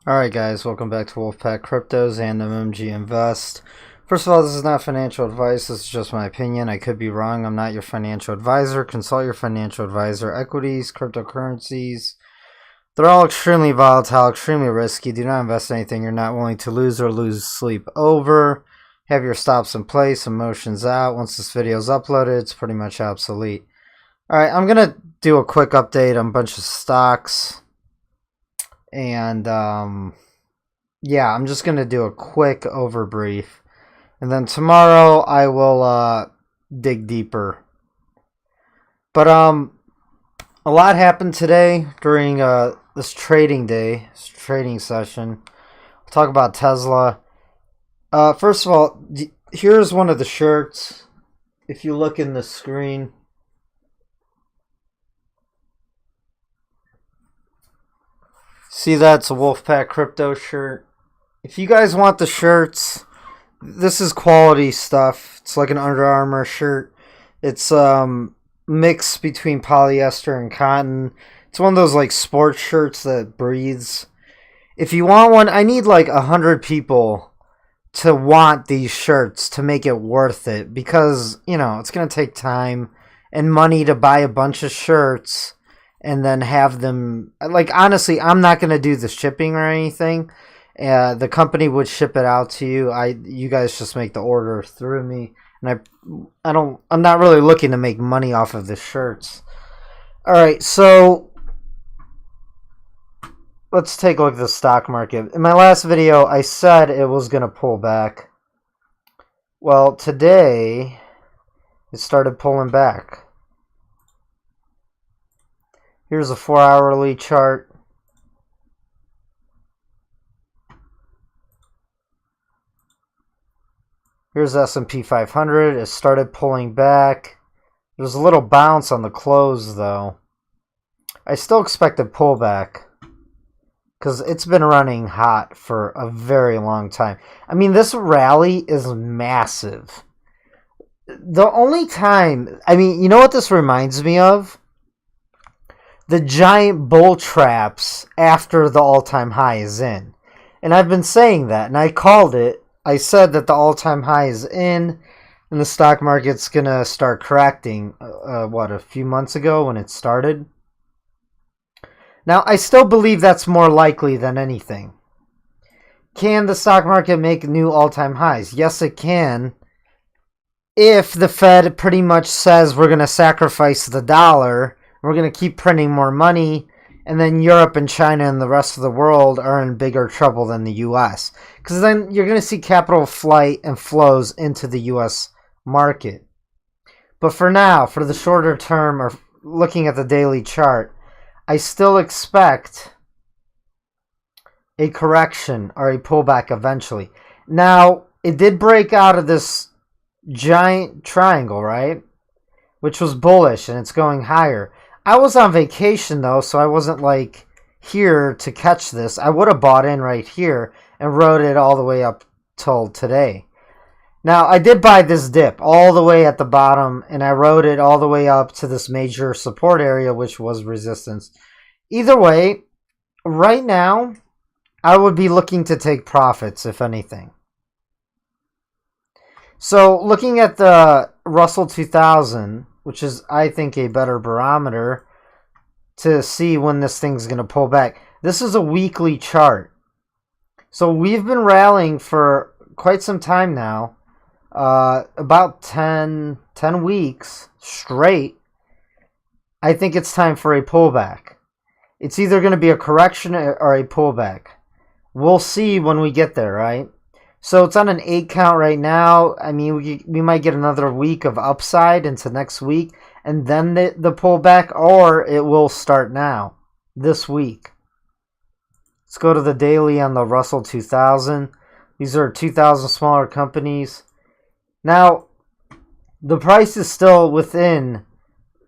Alright guys, welcome back to WolfPack Cryptos and MMGinvest. First of all, this is not financial advice, this is just my opinion. I could be wrong, I'm not your financial advisor. Consult your financial advisor. Equities, cryptocurrencies, they're all extremely volatile, extremely risky. Do not invest in anything you're not willing to lose or lose sleep over. Have your stops in place, emotions out. Once this video is uploaded, it's pretty much obsolete. Alright, I'm going to do a quick update on a bunch of stocks. And yeah, I'm just gonna do a quick overbrief, and then tomorrow I will dig deeper. But a lot happened today during this trading session. I'll talk about Tesla. First of all, here's one of the shirts. If you look in the screen, see, that's a WolfPack Crypto shirt. If you guys want the shirts, this is quality stuff. It's like an Under Armour shirt. It's mixed between polyester and cotton. It's one of those like sports shirts that breathes. If you want one, I need like 100 people to want these shirts to make it worth it, because, you know, it's going to take time and money to buy a bunch of shirts and then have them, like, honestly, I'm not going to do the shipping or anything. The company would ship it out to you. You guys just make the order through me. And I'm not really looking to make money off of the shirts. All right, so let's take a look at the stock market. In my last video, I said it was going to pull back. Well, today it started pulling back. Here's a 4-hourly chart. Here's S&P 500. It started pulling back. There's a little bounce on the close, though. I still expect a pullback because it's been running hot for a very long time. I mean, this rally is massive. The only time, I mean, you know what this reminds me of? The giant bull traps after the all-time high is in. And I've been saying that, and I called it. I said that the all-time high is in, and the stock market's going to start correcting, a few months ago when it started? Now, I still believe that's more likely than anything. Can the stock market make new all-time highs? Yes, it can. If the Fed pretty much says we're going to sacrifice the dollar, we're going to keep printing more money, and then Europe and China and the rest of the world are in bigger trouble than the U.S. Because then you're going to see capital flight and flows into the U.S. market. But for now, for the shorter term, or looking at the daily chart, I still expect a correction or a pullback eventually. Now, it did break out of this giant triangle, right? Which was bullish, and it's going higher. I was on vacation, though, so I wasn't, like, here to catch this. I would have bought in right here and rode it all the way up till today. Now, I did buy this dip all the way at the bottom, and I rode it all the way up to this major support area, which was resistance. Either way, right now, I would be looking to take profits, if anything. So, looking at the Russell 2000, which is, I think, a better barometer to see when this thing's going to pull back. This is a weekly chart. So we've been rallying for quite some time now, about 10 weeks straight. I think it's time for a pullback. It's either going to be a correction or a pullback. We'll see when we get there, right? So it's on an 8 count right now. I mean, we might get another week of upside into next week, and then the pullback, or it will start now, this week. Let's go to the daily on the Russell 2000. These are 2,000 smaller companies. Now, the price is still within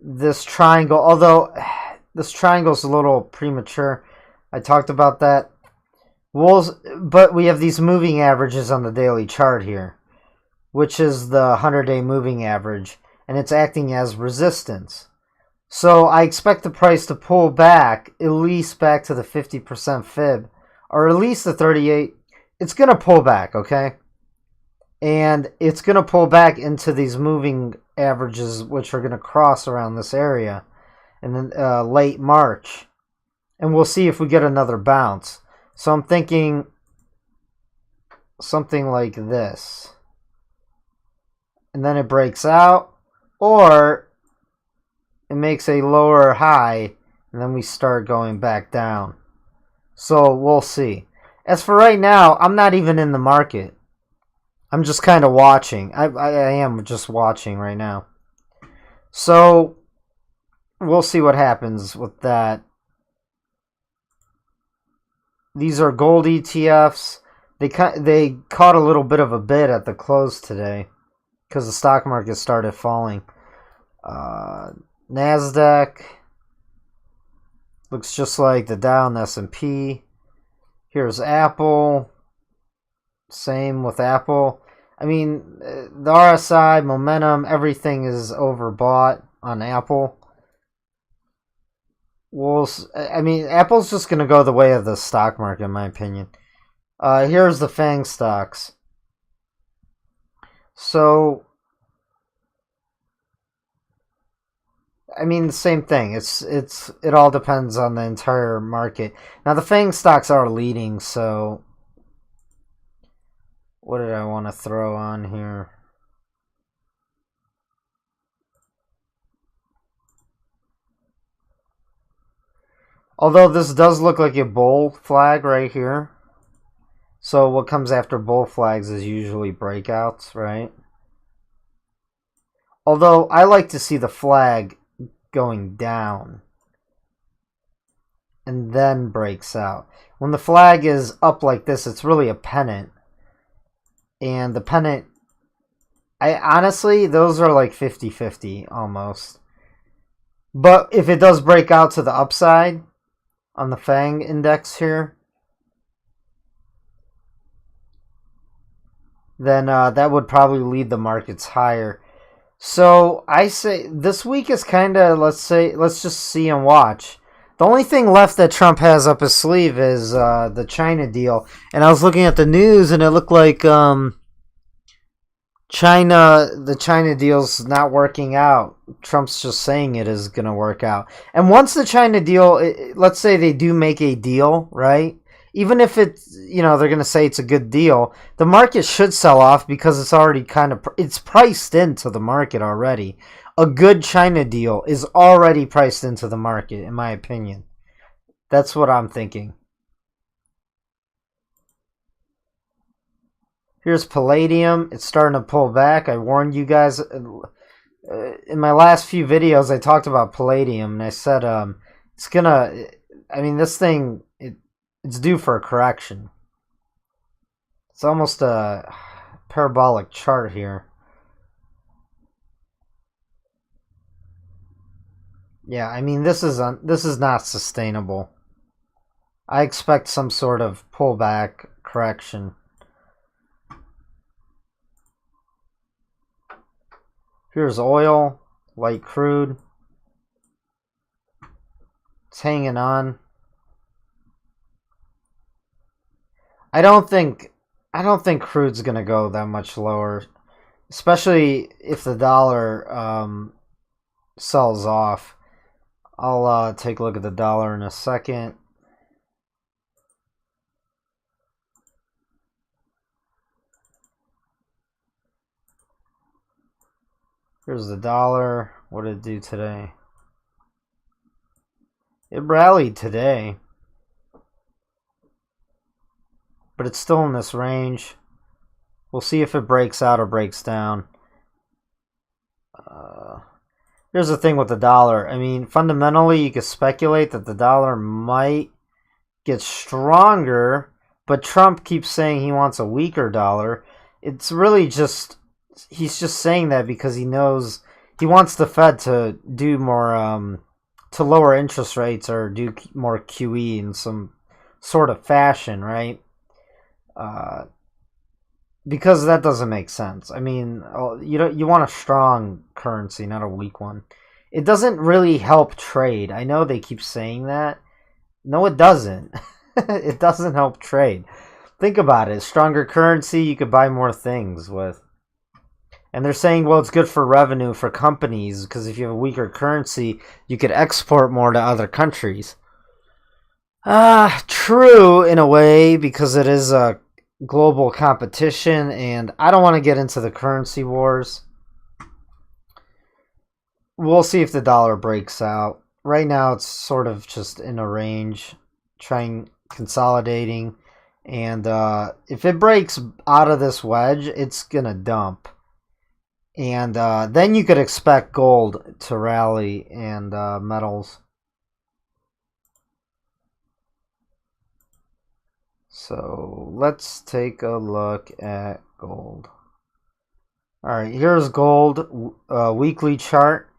this triangle, although this triangle is a little premature. I talked about that. But we have these moving averages on the daily chart here, which is the 100-day moving average, and it's acting as resistance. So I expect the price to pull back, at least back to the 50% fib, or at least the 38, it's going to pull back, okay? And it's going to pull back into these moving averages, which are going to cross around this area in late March. And we'll see if we get another bounce. So I'm thinking something like this. And then it breaks out, or it makes a lower high, and then we start going back down. So we'll see. As for right now, I'm not even in the market. I'm just kind of watching. I am just watching right now. So we'll see what happens with that. These are gold ETFs. They caught a little bit of a bid at the close today because the stock market started falling. NASDAQ looks just like the Dow and S&P. Here's Apple. Same with Apple. I mean, the RSI, momentum, everything is overbought on Apple. Apple's just going to go the way of the stock market, in my opinion. Here's the FANG stocks. So, I mean, the same thing. It all depends on the entire market. Now, the FANG stocks are leading, so what did I want to throw on here? Although this does look like a bull flag right here. So what comes after bull flags is usually breakouts, right? Although I like to see the flag going down and then breaks out. When the flag is up like this, it's really a pennant. And the pennant, honestly, those are like 50-50 almost. But if it does break out to the upside on the FANG index here, then that would probably lead the markets higher. So I say this week is kind of, let's just see and watch. The only thing left that Trump has up his sleeve is the China deal. And I was looking at the news, and it looked like the China deal's not working out. Trump's just saying it is going to work out. And once the China deal, let's say they do make a deal, right? Even if it's, they're going to say it's a good deal, the market should sell off because it's already it's priced into the market already. A good China deal is already priced into the market, in my opinion. That's what I'm thinking. Here's Palladium. It's starting to pull back. I warned you guys in my last few videos. I talked about Palladium, and I said it's gonna. I mean, this thing it's due for a correction. It's almost a parabolic chart here. Yeah, I mean, this is not sustainable. I expect some sort of pullback correction. Here's oil, light crude. It's hanging on. I don't think crude's gonna go that much lower, especially if the dollar sells off. I'll take a look at the dollar in a second. Here's the dollar. What did it do today? It rallied today, but it's still in this range. We'll see if it breaks out or breaks down. Here's the thing with the dollar. I mean, fundamentally, you could speculate that the dollar might get stronger, but Trump keeps saying he wants a weaker dollar. It's really just, he's just saying that because he knows he wants the Fed to do more, to lower interest rates or do more QE in some sort of fashion, right? Because that doesn't make sense. I mean, you want a strong currency, not a weak one. It doesn't really help trade. I know they keep saying that. No, it doesn't. It doesn't help trade. Think about it. Stronger currency, you could buy more things with. And they're saying, well, it's good for revenue for companies because if you have a weaker currency, you could export more to other countries. True in a way because it is a global competition and I don't want to get into the currency wars. We'll see if the dollar breaks out. Right now it's sort of just in a range, consolidating. And if it breaks out of this wedge, it's going to dump. And then you could expect gold to rally and metals. So let's take a look at gold. All right, here's gold weekly chart.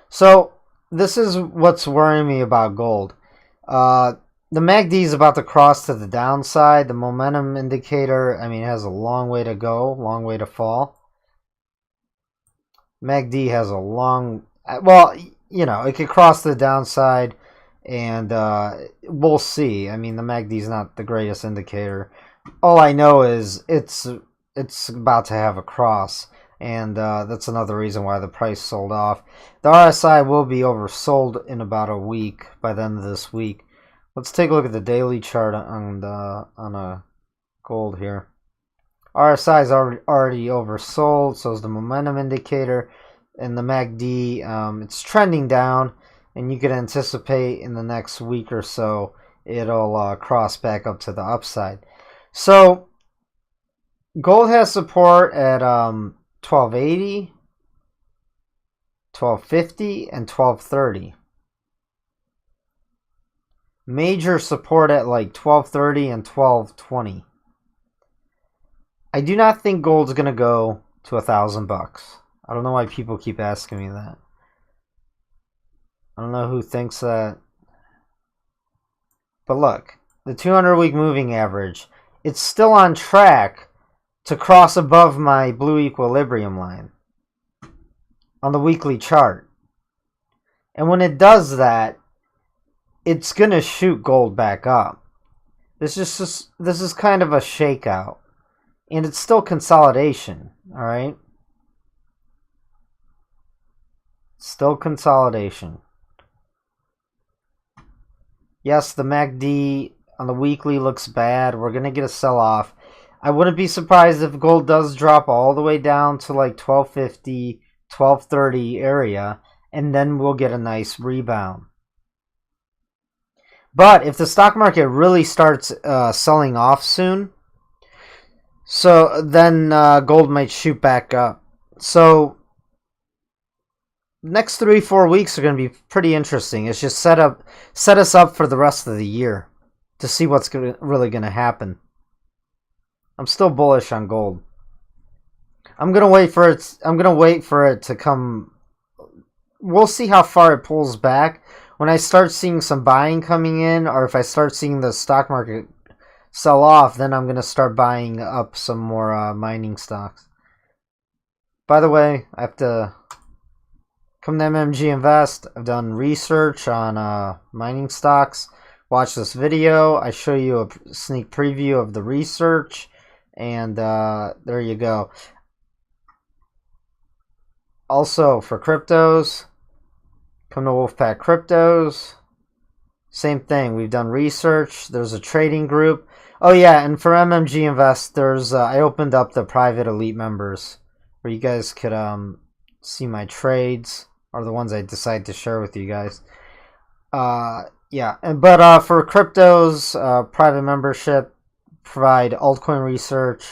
So this is what's worrying me about gold. The MACD is about to cross to the downside. The momentum indicator, I mean, it has a long way to go, long way to fall. MACD has a long, well, you know, it could cross to the downside, and we'll see. I mean, the MACD is not the greatest indicator. All I know is it's about to have a cross, and that's another reason why the price sold off. The RSI will be oversold in about a week, by the end of this week. Let's take a look at the daily chart on gold here. RSI is already oversold, so is the momentum indicator. And the MACD, it's trending down, and you can anticipate in the next week or so it'll cross back up to the upside. So gold has support at 1280, 1250, and 1230. Major support at like 1230 and 1220. I do not think gold's gonna go to $1,000. I don't know why people keep asking me that. I don't know who thinks that. But look, the 200-week moving average, it's still on track to cross above my blue equilibrium line on the weekly chart. And when it does that, it's going to shoot gold back up. This is kind of a shakeout. And it's still consolidation, all right? Still consolidation. Yes, the MACD on the weekly looks bad. We're going to get a sell-off. I wouldn't be surprised if gold does drop all the way down to like 1250, 1230 area, and then we'll get a nice rebound. But if the stock market really starts selling off soon, so then gold might shoot back up. So next 3-4 weeks are going to be pretty interesting. It's just set us up for the rest of the year to see what's really going to happen. I'm still bullish on gold. I'm going to wait for it to come. We'll see how far it pulls back. When I start seeing some buying coming in, or if I start seeing the stock market sell off, then I'm going to start buying up some more mining stocks. By the way, I have to come to MMGinvest. I've done research on mining stocks. Watch this video. I show you a sneak preview of the research, and there you go. Also, for cryptos, come to WolfPack Cryptos. Same thing. We've done research. There's a trading group. Oh yeah, and for MMGinvest, there's I opened up the private elite members where you guys could see my trades, or the ones I decide to share with you guys. Yeah, but for cryptos, private membership, provide altcoin research,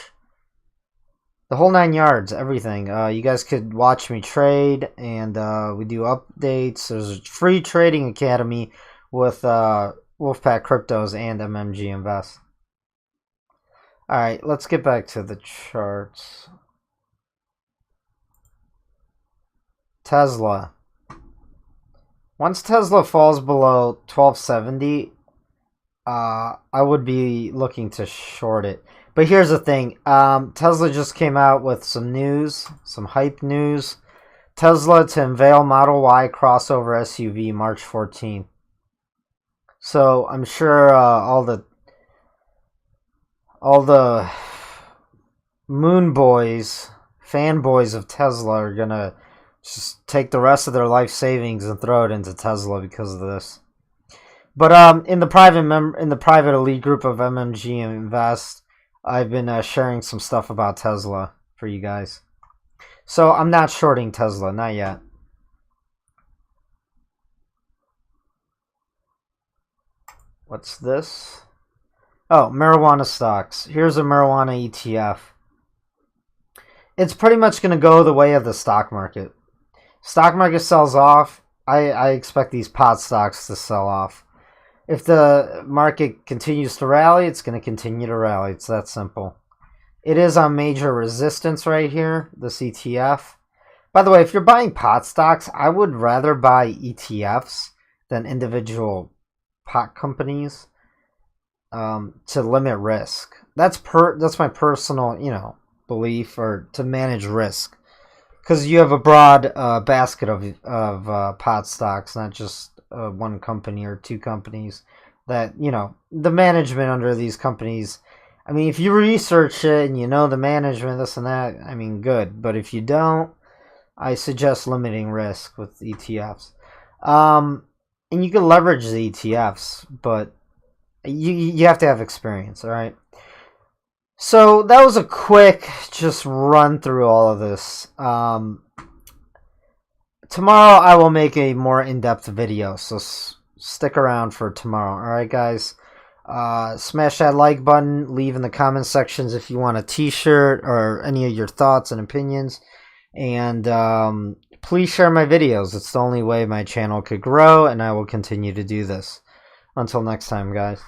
the whole 9 yards, everything. You guys could watch me trade, and we do updates. There's a free trading academy with WolfPack Cryptos and MMGinvest. All right, let's get back to the charts. Tesla. Once Tesla falls below 1270, I would be looking to short it. But here's the thing. Tesla just came out with some news, some hype news. Tesla to unveil Model Y crossover SUV March 14th. So I'm sure all the moon boys, fanboys of Tesla are gonna just take the rest of their life savings and throw it into Tesla because of this. But in the private elite group of MMGinvest, I've been sharing some stuff about Tesla for you guys. So I'm not shorting Tesla, not yet. What's this? Oh, marijuana stocks. Here's a marijuana ETF. It's pretty much going to go the way of the stock market. Stock market sells off. I expect these pot stocks to sell off. If the market continues to rally, it's going to continue to rally. It's that simple. It is on major resistance right here, this ETF. By the way, if you're buying pot stocks, I would rather buy ETFs than individual pot companies to limit risk. That's my personal, belief, or to manage risk. Because you have a broad basket of pot stocks, not just one company or two companies. That, the management under these companies, I mean, if you research it and you know the management, this and that, I mean, good. But if you don't, I suggest limiting risk with ETFs. And you can leverage the ETFs, but you have to have experience, all right? So that was a quick just run through all of this. Tomorrow I will make a more in-depth video, so stick around for tomorrow. All right, guys? Smash that like button. Leave in the comment sections if you want a t-shirt or any of your thoughts and opinions. And please share my videos. It's the only way my channel could grow, and I will continue to do this. Until next time, guys.